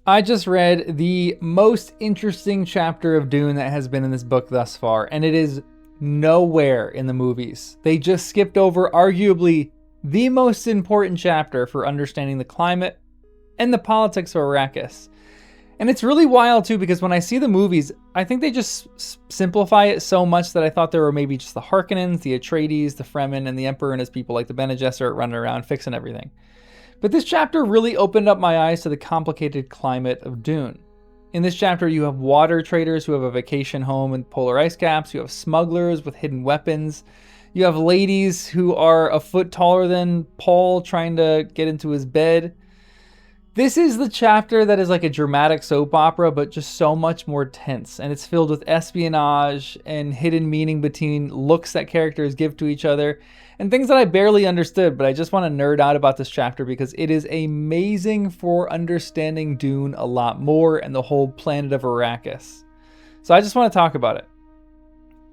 I just read the most interesting chapter of Dune that has been in this book thus far, and it is nowhere in the movies. They just skipped over arguably the most important chapter for understanding the climate and the politics of Arrakis. And it's really wild too, because when I see the movies, I think they just simplify it so much that I thought there were maybe just the Harkonnens, the Atreides, the Fremen, and the Emperor and his people like the Bene Gesserit running around fixing everything. But this chapter really opened up my eyes to the complicated climate of Dune. In this chapter, you have water traders who have a vacation home in polar ice caps. You have smugglers with hidden weapons. You have ladies who are a foot taller than Paul trying to get into his bed. This is the chapter that is like a dramatic soap opera, but just so much more tense. And it's filled with espionage and hidden meaning between looks that characters give to each other and things that I barely understood, but I just want to nerd out about this chapter because it is amazing for understanding Dune a lot more and the whole planet of Arrakis. So I just want to talk about it.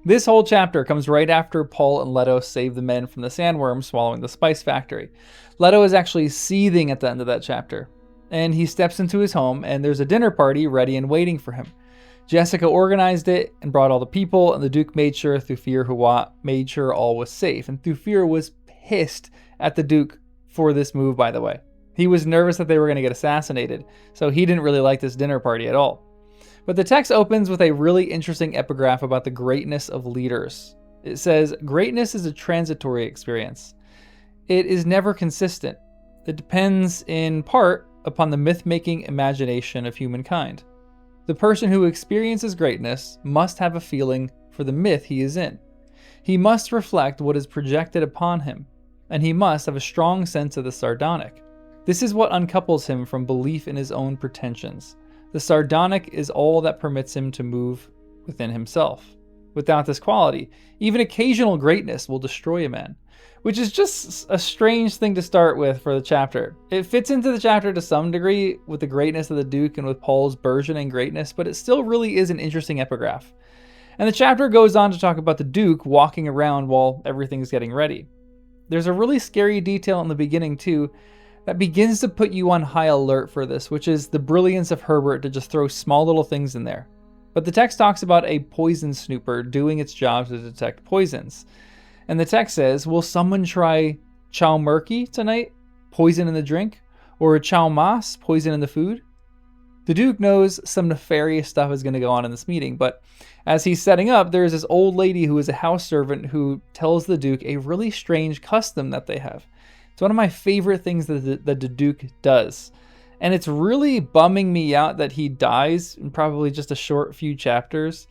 This whole chapter comes right after Paul and Leto save the men from the sandworm swallowing the spice factory. Leto is actually seething at the end of that chapter, and he steps into his home and there's a dinner party ready and waiting for him. Jessica organized it and brought all the people, and the Duke made sure Thufir made sure all was safe. And Thufir was pissed at the Duke for this move, by the way. He was nervous that they were going to get assassinated, so he didn't really like this dinner party at all. But the text opens with a really interesting epigraph about the greatness of leaders. It says, "Greatness is a transitory experience. It is never consistent. It depends in part upon the myth-making imagination of humankind. The person who experiences greatness must have a feeling for the myth he is in. He must reflect what is projected upon him, and he must have a strong sense of the sardonic. This is what uncouples him from belief in his own pretensions. The sardonic is all that permits him to move within himself. Without this quality, even occasional greatness will destroy a man." Which is just a strange thing to start with for the chapter. It fits into the chapter to some degree with the greatness of the Duke and with Paul's burgeoning greatness, but it still really is an interesting epigraph. And the chapter goes on to talk about the Duke walking around while everything's getting ready. There's a really scary detail in the beginning too that begins to put you on high alert for this, which is the brilliance of Herbert to just throw small little things in there. But the text talks about a poison snooper doing its job to detect poisons. And the text says, will someone try chow murky tonight? Poison in the drink? Or chow mas? Poison in the food? The Duke knows some nefarious stuff is going to go on in this meeting, but as he's setting up, there's this old lady who is a house servant who tells the Duke a really strange custom that they have. It's one of my favorite things that the Duke does. And it's really bumming me out that he dies in probably just a short few chapters.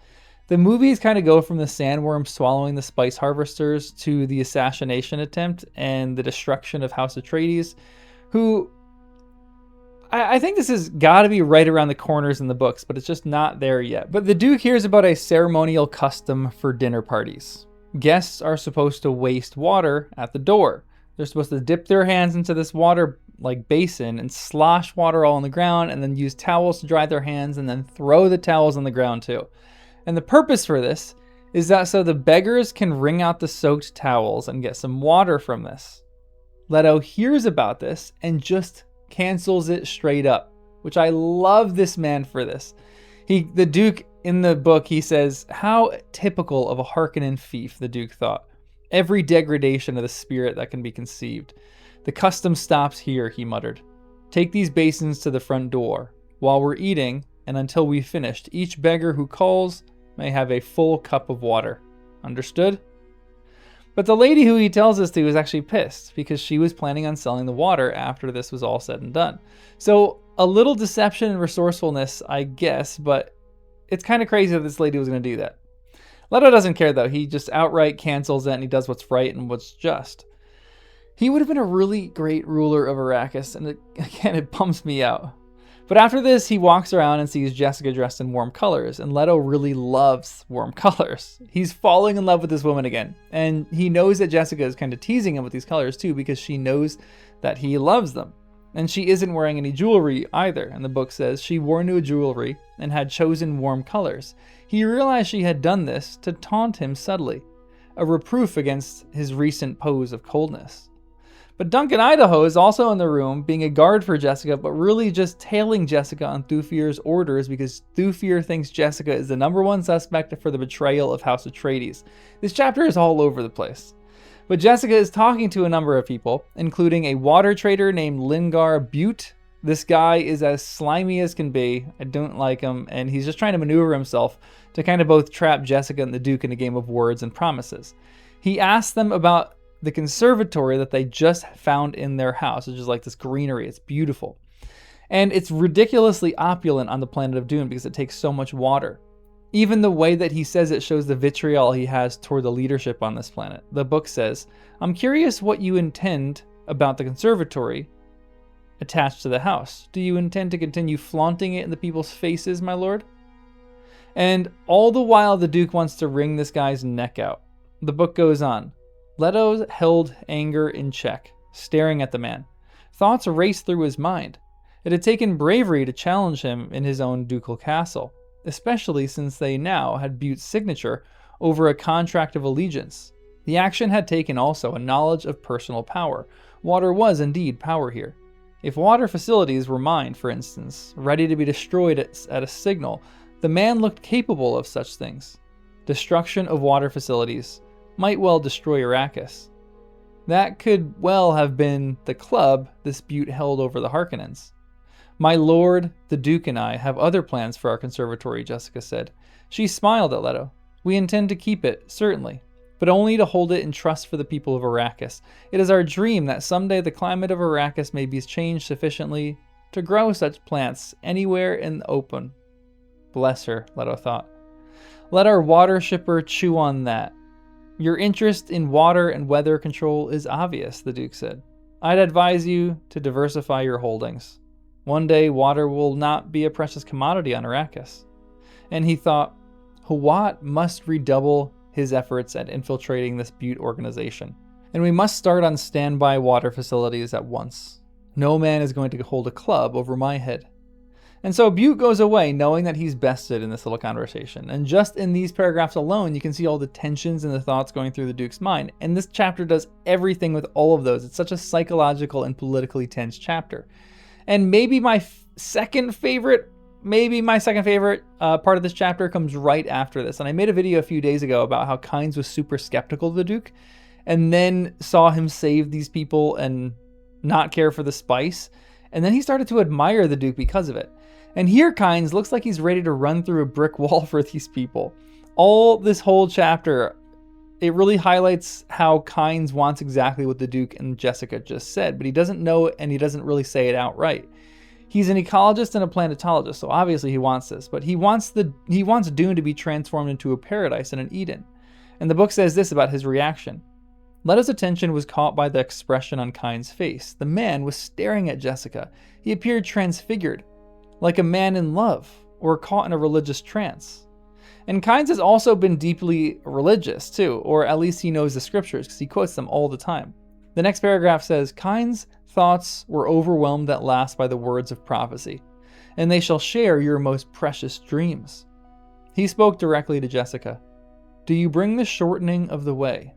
The movies kind of go from the sandworm swallowing the spice harvesters to the assassination attempt and the destruction of House Atreides, who I think this has got to be right around the corners in the books, but it's just not there yet. But the Duke hears about a ceremonial custom for dinner parties. Guests are supposed to waste water at the door. They're supposed to dip their hands into this water like basin and slosh water all on the ground and then use towels to dry their hands and then throw the towels on the ground too. And the purpose for this is that so the beggars can wring out the soaked towels and get some water from this. Leto hears about this and just cancels it straight up, which I love this man for this. The Duke in the book, he says, how typical of a Harkonnen fief, the Duke thought. Every degradation of the spirit that can be conceived. The custom stops here, he muttered. Take these basins to the front door. While we're eating, and until we've finished, each beggar who calls may have a full cup of water. Understood? But the lady who he tells this to is actually pissed because she was planning on selling the water after this was all said and done. So a little deception and resourcefulness, I guess, but it's kind of crazy that this lady was going to do that. Leto doesn't care though. He just outright cancels it and he does what's right and what's just. He would have been a really great ruler of Arrakis, and it bums me out. But after this, he walks around and sees Jessica dressed in warm colors, and Leto really loves warm colors. He's falling in love with this woman again, and he knows that Jessica is kind of teasing him with these colors too because she knows that he loves them. And she isn't wearing any jewelry either, and the book says she wore no jewelry and had chosen warm colors. He realized she had done this to taunt him subtly, a reproof against his recent pose of coldness. But Duncan Idaho is also in the room, being a guard for Jessica, but really just tailing Jessica on Thufir's orders because Thufir thinks Jessica is the #1 suspect for the betrayal of House Atreides. This chapter is all over the place. But Jessica is talking to a number of people, including a water trader named Lingar Butte. This guy is as slimy as can be. I don't like him, and he's just trying to maneuver himself to kind of both trap Jessica and the Duke in a game of words and promises. He asks them about the conservatory that they just found in their house, which is like this greenery. It's beautiful. And it's ridiculously opulent on the planet of Dune because it takes so much water. Even the way that he says it shows the vitriol he has toward the leadership on this planet. The book says, "I'm curious what you intend about the conservatory attached to the house. Do you intend to continue flaunting it in the people's faces, my lord?" And all the while the Duke wants to wring this guy's neck out. The book goes on. Leto held anger in check, staring at the man. Thoughts raced through his mind. It had taken bravery to challenge him in his own ducal castle, especially since they now had Butte's signature over a contract of allegiance. The action had taken also a knowledge of personal power. Water was indeed power here. If water facilities were mined, for instance, ready to be destroyed at a signal, the man looked capable of such things. Destruction of water facilities might well destroy Arrakis. That could well have been the club this Butte held over the Harkonnens. "My lord, the Duke and I have other plans for our conservatory," Jessica said. She smiled at Leto. "We intend to keep it, certainly, but only to hold it in trust for the people of Arrakis. It is our dream that someday the climate of Arrakis may be changed sufficiently to grow such plants anywhere in the open." Bless her, Leto thought. "Let our water shipper chew on that. Your interest in water and weather control is obvious," the Duke said. "I'd advise you to diversify your holdings. One day, water will not be a precious commodity on Arrakis." And he thought, Hawat must redouble his efforts at infiltrating this Butte organization. And we must start on standby water facilities at once. No man is going to hold a club over my head. And so Butte goes away knowing that he's bested in this little conversation. And just in these paragraphs alone, you can see all the tensions and the thoughts going through the Duke's mind. And this chapter does everything with all of those. It's such a psychological and politically tense chapter. And maybe my second favorite part of this chapter comes right after this. And I made a video a few days ago about how Kynes was super skeptical of the Duke and then saw him save these people and not care for the spice. And then he started to admire the Duke because of it. And here Kynes looks like he's ready to run through a brick wall for these people. All this whole chapter, it really highlights how Kynes wants exactly what the Duke and Jessica just said, but he doesn't know it and he doesn't really say it outright. He's an ecologist and a planetologist, so obviously he wants this, but he wants Dune to be transformed into a paradise and an Eden. And the book says this about his reaction. Leto's attention was caught by the expression on Kynes' face. The man was staring at Jessica. He appeared transfigured, like a man in love or caught in a religious trance. And Kynes has also been deeply religious too, or at least he knows the scriptures because he quotes them all the time. The next paragraph says, Kynes' thoughts were overwhelmed at last by the words of prophecy, and they shall share your most precious dreams. He spoke directly to Jessica. Do you bring the shortening of the way?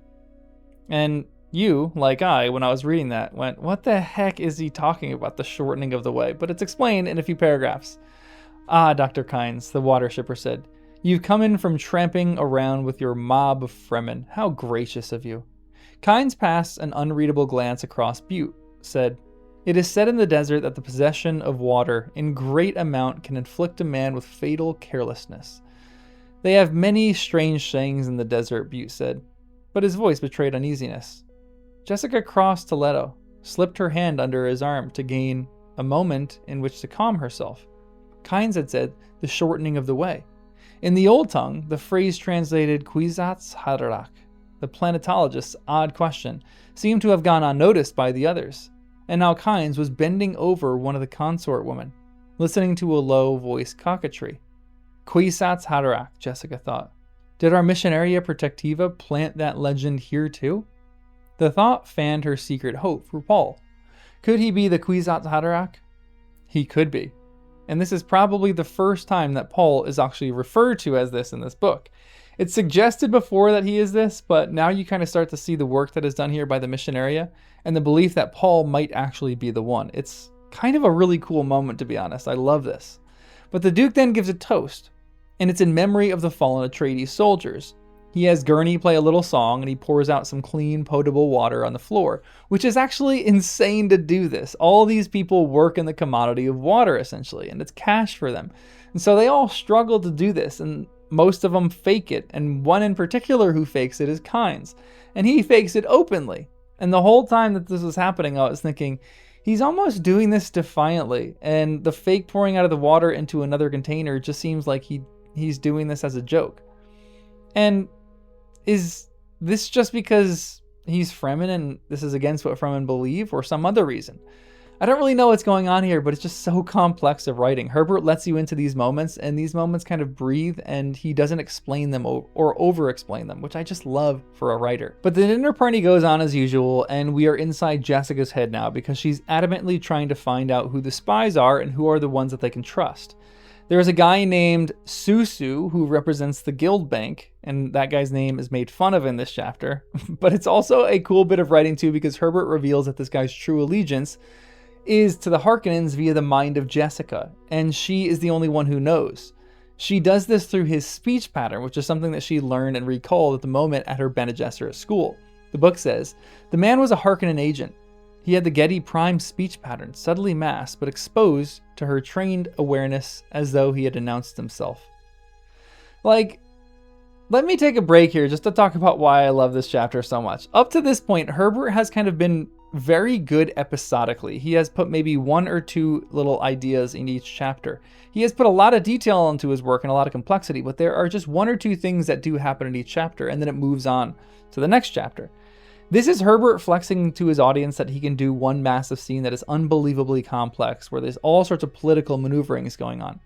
And you, like I, when I was reading that, went, what the heck is he talking about, the shortening of the way? But it's explained in a few paragraphs. Ah, Dr. Kynes, the water shipper said, you've come in from tramping around with your mob of Fremen. How gracious of you. Kynes passed an unreadable glance across Butte, said, it is said in the desert that the possession of water in great amount can inflict a man with fatal carelessness. They have many strange sayings in the desert, Butte said, but his voice betrayed uneasiness. Jessica crossed to Leto, slipped her hand under his arm to gain a moment in which to calm herself. Kynes had said, the shortening of the way. In the old tongue, the phrase translated Kwisatz Haderach, the planetologist's odd question, seemed to have gone unnoticed by the others, and now Kynes was bending over one of the consort women, listening to a low-voiced coquetry. Kwisatz Haderach, Jessica thought. Did our Missionaria Protectiva plant that legend here too? The thought fanned her secret hope for Paul. Could he be the Kwisatz Haderach? He could be. And this is probably the first time that Paul is actually referred to as this in this book. It's suggested before that he is this, but now you kind of start to see the work that is done here by the Missionaria and the belief that Paul might actually be the one. It's kind of a really cool moment, to be honest. I love this. But the Duke then gives a toast, and it's in memory of the fallen Atreides soldiers. He has Gurney play a little song, and he pours out some clean, potable water on the floor, which is actually insane to do this. All these people work in the commodity of water, essentially, and it's cash for them. And so they all struggle to do this, and most of them fake it, and one in particular who fakes it is Kynes, and he fakes it openly. And the whole time that this was happening, I was thinking, he's almost doing this defiantly, and the fake pouring out of the water into another container just seems like he's doing this as a joke. And is this just because he's Fremen and this is against what Fremen believe, or some other reason? I don't really know what's going on here, but it's just so complex of writing. Herbert lets you into these moments, and these moments kind of breathe, and he doesn't explain them or over-explain them, which I just love for a writer. But the dinner party goes on as usual, and we are inside Jessica's head now because she's adamantly trying to find out who the spies are and who are the ones that they can trust. There's a guy named Susu who represents the Guild Bank, and that guy's name is made fun of in this chapter. But it's also a cool bit of writing too, because Herbert reveals that this guy's true allegiance is to the Harkonnens via the mind of Jessica, and she is the only one who knows. She does this through his speech pattern, which is something that she learned and recalled at the moment at her Bene Gesserit school. The book says, the man was a Harkonnen agent. He had the Gedi Prime speech pattern, subtly masked but exposed to her trained awareness as though he had announced himself. Like, let me take a break here just to talk about why I love this chapter so much. Up to this point, Herbert has kind of been very good episodically. He has put maybe one or two little ideas in each chapter. He has put a lot of detail into his work and a lot of complexity, but there are just one or two things that do happen in each chapter, and then it moves on to the next chapter. This is Herbert flexing to his audience that he can do one massive scene that is unbelievably complex, where there's all sorts of political maneuverings going on.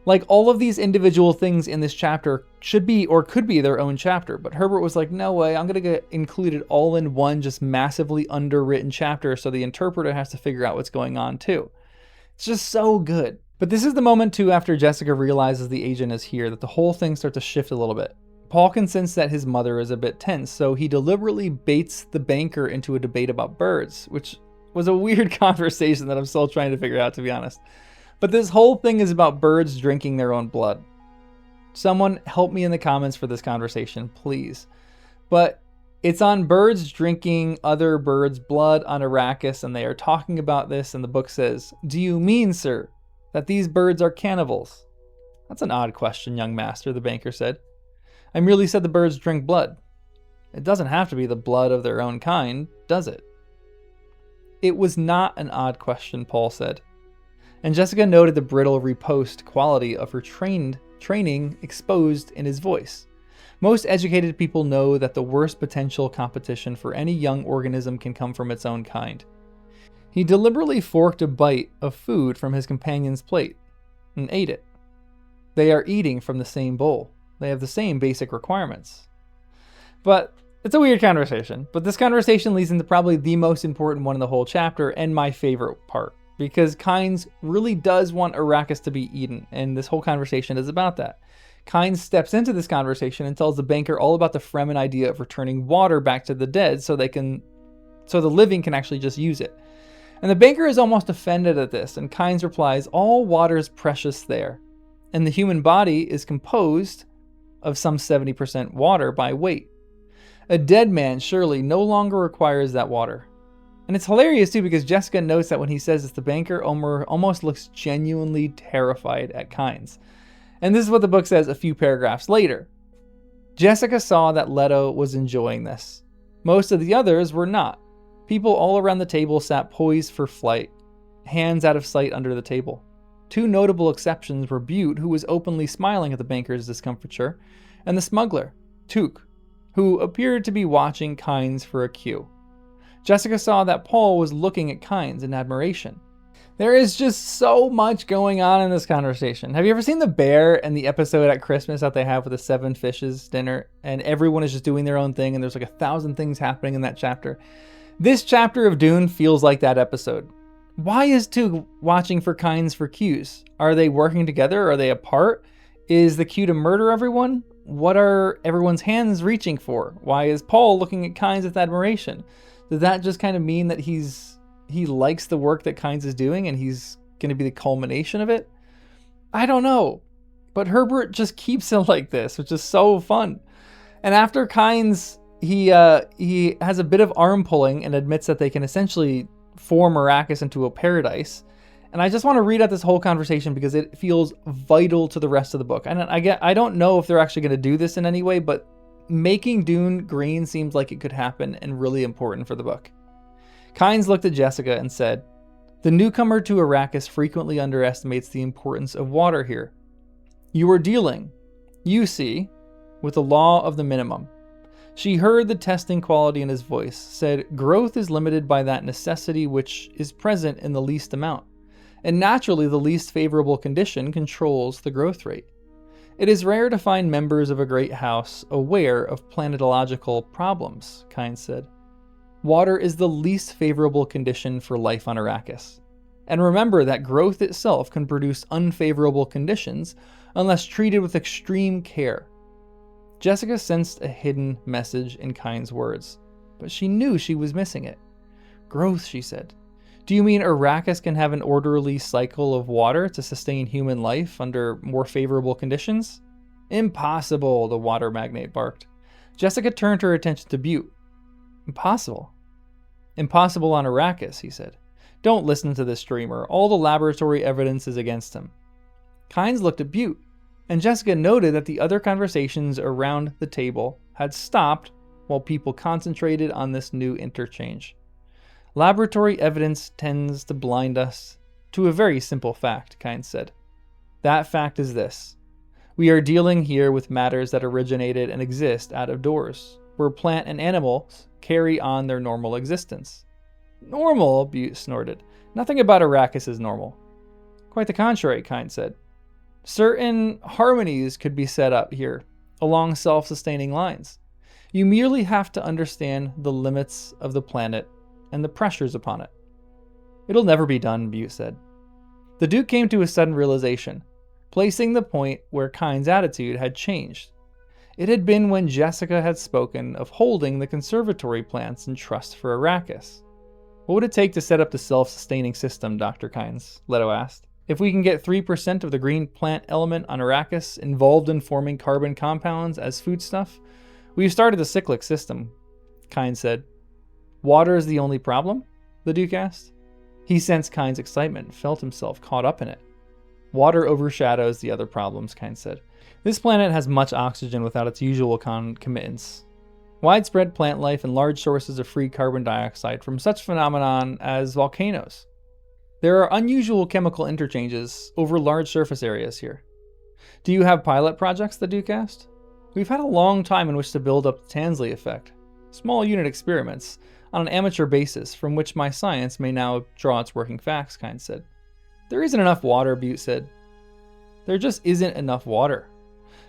Like, all of these individual things in this chapter should be or could be their own chapter, but Herbert was like, no way, I'm going to get included all in one just massively underwritten chapter so the interpreter has to figure out what's going on too. It's just so good. But this is the moment too, after Jessica realizes the agent is here, that the whole thing starts to shift a little bit. Paul can sense that his mother is a bit tense, so he deliberately baits the banker into a debate about birds, which was a weird conversation that I'm still trying to figure out, to be honest. But this whole thing is about birds drinking their own blood. Someone help me in the comments for this conversation, please. But it's on birds drinking other birds' blood on Arrakis, and they are talking about this, and the book says, "Do you mean, sir, that these birds are cannibals?" "That's an odd question, young master," the banker said. "I merely said the birds drink blood. It doesn't have to be the blood of their own kind, does it?" "It was not an odd question," Paul said. And Jessica noted the brittle riposte quality of her training exposed in his voice. Most educated people know that the worst potential competition for any young organism can come from its own kind. He deliberately forked a bite of food from his companion's plate and ate it. They are eating from the same bowl. They have the same basic requirements. But it's a weird conversation. But this conversation leads into probably the most important one in the whole chapter, and my favorite part. Because Kynes really does want Arrakis to be eaten, and this whole conversation is about that. Kynes steps into this conversation and tells the banker all about the Fremen idea of returning water back to the dead so the living can actually just use it. And the banker is almost offended at this, and Kynes replies, "All water is precious there, and the human body is composed of some 70% water by weight. A dead man surely no longer requires that water." And it's hilarious too, because Jessica notes that when he says this, the banker almost looks genuinely terrified at Kynes. And this is what the book says a few paragraphs later. Jessica saw that Leto was enjoying this. Most of the others were not. People all around the table sat poised for flight, hands out of sight under the table. Two notable exceptions were Butte, who was openly smiling at the banker's discomfiture, and the smuggler, Took, who appeared to be watching Kynes for a cue. Jessica saw that Paul was looking at Kynes in admiration. There is just so much going on in this conversation. Have you ever seen The Bear and the episode at Christmas that they have with the 7 fishes dinner, and everyone is just doing their own thing and there's like 1,000 things happening in that chapter? This chapter of Dune feels like that episode. Why is Took watching for Kynes for cues? Are they working together? Are they apart? Is the cue to murder everyone? What are everyone's hands reaching for? Why is Paul looking at Kynes with admiration? Does that just kind of mean that he likes the work that Kynes is doing and he's going to be the culmination of it? I don't know. But Herbert just keeps it like this, which is so fun. And after Kynes, he has a bit of arm pulling and admits that they can essentially form Arrakis into a paradise. And I just want to read out this whole conversation because it feels vital to the rest of the book. And I don't know if they're actually going to do this in any way, but making Dune green seems like it could happen and really important for the book. Kynes looked at Jessica and said, "The newcomer to Arrakis frequently underestimates the importance of water here. You are dealing, you see, with the law of the minimum." She heard the testing quality in his voice, said, "Growth is limited by that necessity which is present in the least amount. And naturally, the least favorable condition controls the growth rate. It is rare to find members of a great house aware of planetological problems," Kynes said. "Water is the least favorable condition for life on Arrakis. And remember that growth itself can produce unfavorable conditions unless treated with extreme care." Jessica sensed a hidden message in Kynes' words, but she knew she was missing it. "Growth," she said. "Do you mean Arrakis can have an orderly cycle of water to sustain human life under more favorable conditions?" "Impossible," the water magnate barked. Jessica turned her attention to Butte. "Impossible?" "Impossible on Arrakis," he said. "Don't listen to this dreamer. All the laboratory evidence is against him." Kynes looked at Butte, and Jessica noted that the other conversations around the table had stopped while people concentrated on this new interchange. "Laboratory evidence tends to blind us to a very simple fact," Kynes said. "That fact is this. We are dealing here with matters that originated and exist out of doors, where plant and animals carry on their normal existence." "Normal?" Butte snorted. "Nothing about Arrakis is normal." "Quite the contrary," Kynes said. "Certain harmonies could be set up here, along self-sustaining lines. You merely have to understand the limits of the planet and the pressures upon it." "It'll never be done," Butte said. The Duke came to a sudden realization, placing the point where Kynes' attitude had changed. It had been when Jessica had spoken of holding the conservatory plants in trust for Arrakis. "What would it take to set up the self-sustaining system, Dr. Kynes?" Leto asked. "If we can get 3% of the green plant element on Arrakis involved in forming carbon compounds as foodstuff, we've started the cyclic system," Kynes said. "Water is the only problem?" the Duke asked. He sensed Kynes' excitement, felt himself caught up in it. "Water overshadows the other problems," Kynes said. "This planet has much oxygen without its usual concomitants. Widespread plant life and large sources of free carbon dioxide from such phenomenon as volcanoes. There are unusual chemical interchanges over large surface areas here." "Do you have pilot projects?" the Duke asked. "We've had a long time in which to build up the Tansley effect. Small unit experiments, on an amateur basis, from which my science may now draw its working facts," Kynes said. "There isn't enough water," Butte said. "There just isn't enough water."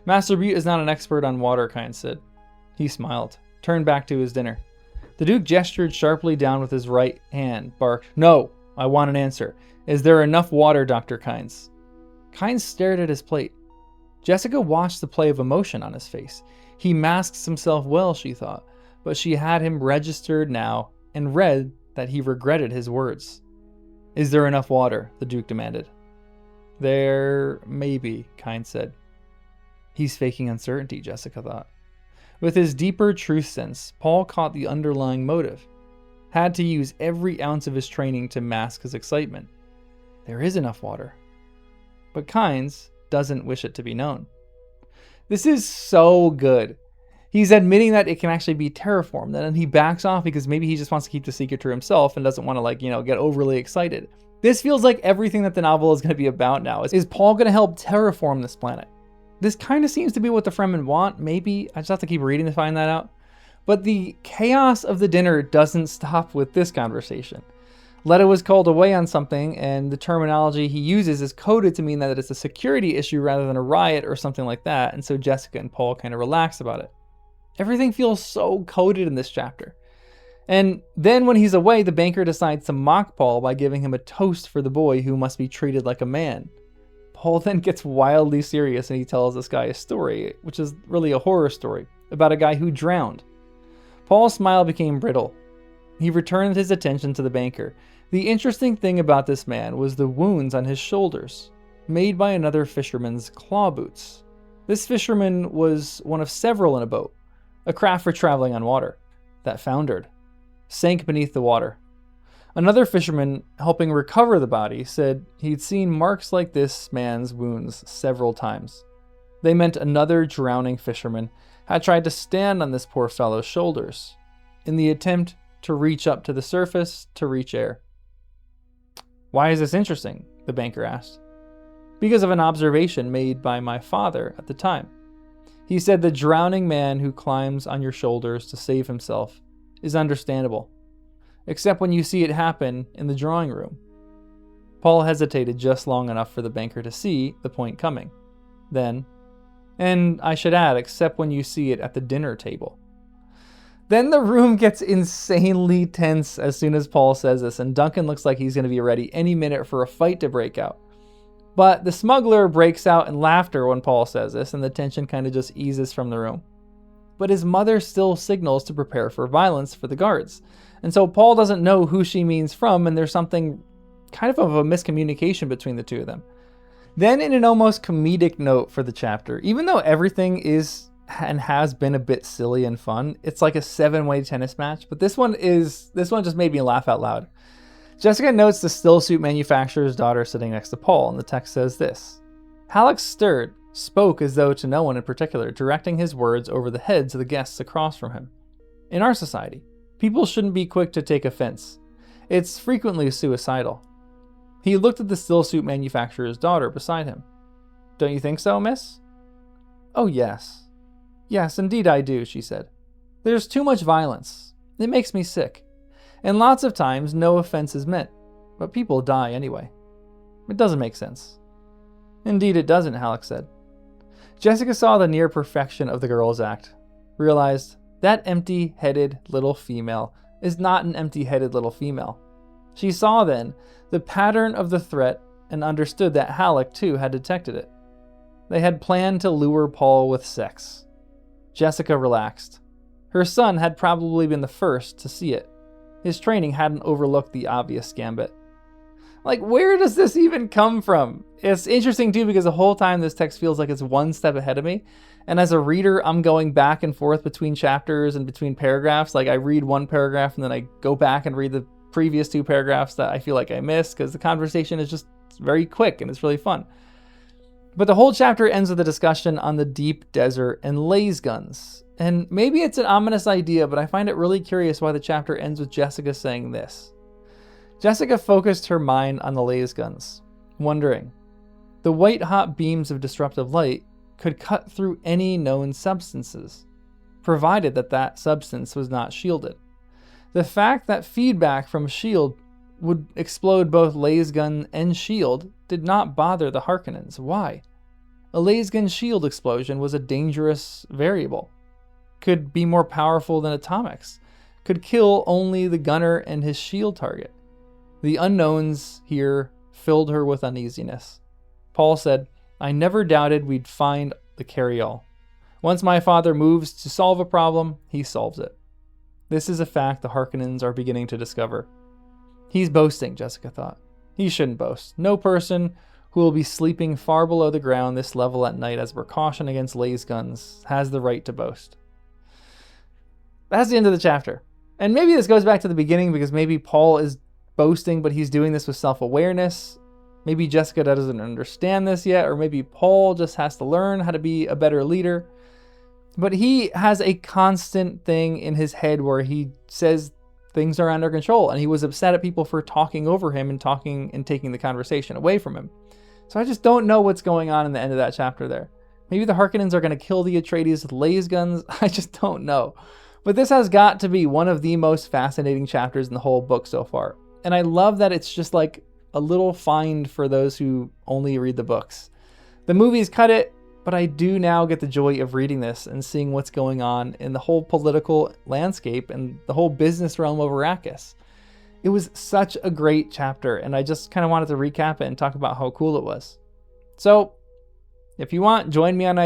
"Master Butte is not an expert on water," Kynes said. He smiled, turned back to his dinner. The Duke gestured sharply down with his right hand, barked, "No, I want an answer. Is there enough water, Dr. Kynes?" Kynes stared at his plate. Jessica watched the play of emotion on his face. He masks himself well, she thought, but she had him registered now and read that he regretted his words. "Is there enough water?" the Duke demanded. "There may be," Kynes said. He's faking uncertainty, Jessica thought. With his deeper truth sense, Paul caught the underlying motive. Had to use every ounce of his training to mask his excitement. There is enough water. But Kynes doesn't wish it to be known. This is so good. He's admitting that it can actually be terraformed, and then he backs off because maybe he just wants to keep the secret to himself and doesn't want to, get overly excited. This feels like everything that the novel is going to be about now. Is Paul going to help terraform this planet? This kind of seems to be what the Fremen want, maybe. I just have to keep reading to find that out. But the chaos of the dinner doesn't stop with this conversation. Leto was called away on something, and the terminology he uses is coded to mean that it's a security issue rather than a riot or something like that, and so Jessica and Paul kind of relax about it. Everything feels so coded in this chapter. And then when he's away, the banker decides to mock Paul by giving him a toast for the boy who must be treated like a man. Paul then gets wildly serious and he tells this guy a story, which is really a horror story, about a guy who drowned. Paul's smile became brittle. He returned his attention to the banker. The interesting thing about this man was the wounds on his shoulders, made by another fisherman's claw boots. This fisherman was one of several in a boat, a craft for traveling on water, that foundered, sank beneath the water. Another fisherman, helping recover the body, said he'd seen marks like this man's wounds several times. They meant another drowning fisherman had tried to stand on this poor fellow's shoulders in the attempt to reach up to the surface to reach air. Why is this interesting? The banker asked. Because of an observation made by my father at the time. He said the drowning man who climbs on your shoulders to save himself is understandable, except when you see it happen in the drawing room. Paul hesitated just long enough for the banker to see the point coming. Then, and I should add, except when you see it at the dinner table. Then the room gets insanely tense as soon as Paul says this, and Duncan looks like he's going to be ready any minute for a fight to break out. But the smuggler breaks out in laughter when Paul says this, and the tension kind of just eases from the room. But his mother still signals to prepare for violence for the guards. And so Paul doesn't know who she means from, and there's something kind of a miscommunication between the two of them. Then in an almost comedic note for the chapter, even though everything is and has been a bit silly and fun, it's like a 7-way tennis match, but this one just made me laugh out loud. Jessica notes the still suit manufacturer's daughter sitting next to Paul, and the text says this. Halleck stirred, spoke as though to no one in particular, directing his words over the heads of the guests across from him. In our society, people shouldn't be quick to take offense. It's frequently suicidal. He looked at the still suit manufacturer's daughter beside him. Don't you think so, miss? Oh, yes. Yes, indeed I do, she said. There's too much violence. It makes me sick. And lots of times, no offense is meant, but people die anyway. It doesn't make sense. Indeed it doesn't, Halleck said. Jessica saw the near perfection of the girl's act, realized that empty-headed little female is not an empty-headed little female. She saw then the pattern of the threat and understood that Halleck too had detected it. They had planned to lure Paul with sex. Jessica relaxed. Her son had probably been the first to see it. His training hadn't overlooked the obvious gambit. Like, where does this even come from? It's interesting too because the whole time this text feels like it's one step ahead of me. And as a reader, I'm going back and forth between chapters and between paragraphs. Like I read one paragraph and then I go back and read the previous 2 paragraphs that I feel like I missed because the conversation is just very quick and it's really fun. But the whole chapter ends with a discussion on the deep desert and laser guns. And maybe it's an ominous idea, but I find it really curious why the chapter ends with Jessica saying this. Jessica focused her mind on the laser guns, wondering, the white-hot beams of disruptive light could cut through any known substances, provided that that substance was not shielded. The fact that feedback from shield would explode both laser gun and shield did not bother the Harkonnens. Why? A laser gun shield explosion was a dangerous variable. Could be more powerful than atomics. Could kill only the gunner and his shield target. The unknowns here filled her with uneasiness. Paul said, I never doubted we'd find the carry-all. Once my father moves to solve a problem, he solves it. This is a fact the Harkonnens are beginning to discover. He's boasting, Jessica thought. He shouldn't boast. No person who will be sleeping far below the ground this level at night as a precaution against laser guns has the right to boast. That's the end of the chapter. And maybe this goes back to the beginning because maybe Paul is boasting, but he's doing this with self-awareness. Maybe Jessica doesn't understand this yet, or maybe Paul just has to learn how to be a better leader. But he has a constant thing in his head where he says things are under control, and he was upset at people for talking over him and taking the conversation away from him. So I just don't know what's going on in the end of that chapter there. Maybe the Harkonnens are going to kill the Atreides with laser guns. I just don't know. But this has got to be one of the most fascinating chapters in the whole book so far. And I love that it's just like a little find for those who only read the books. The movies cut it, but I do now get the joy of reading this and seeing what's going on in the whole political landscape and the whole business realm of Arrakis. It was such a great chapter, and I just kind of wanted to recap it and talk about how cool it was. So if you want, join me on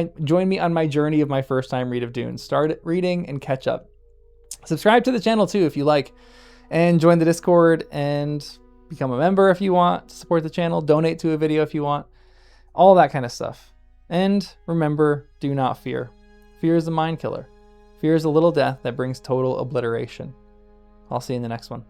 my journey of my first time read of Dune. Start reading and catch up. Subscribe to the channel too if you like, and join the Discord and become a member if you want to support the channel. Donate to a video if you want. All that kind of stuff. And remember, do not fear. Fear is a mind killer. Fear is a little death that brings total obliteration. I'll see you in the next one.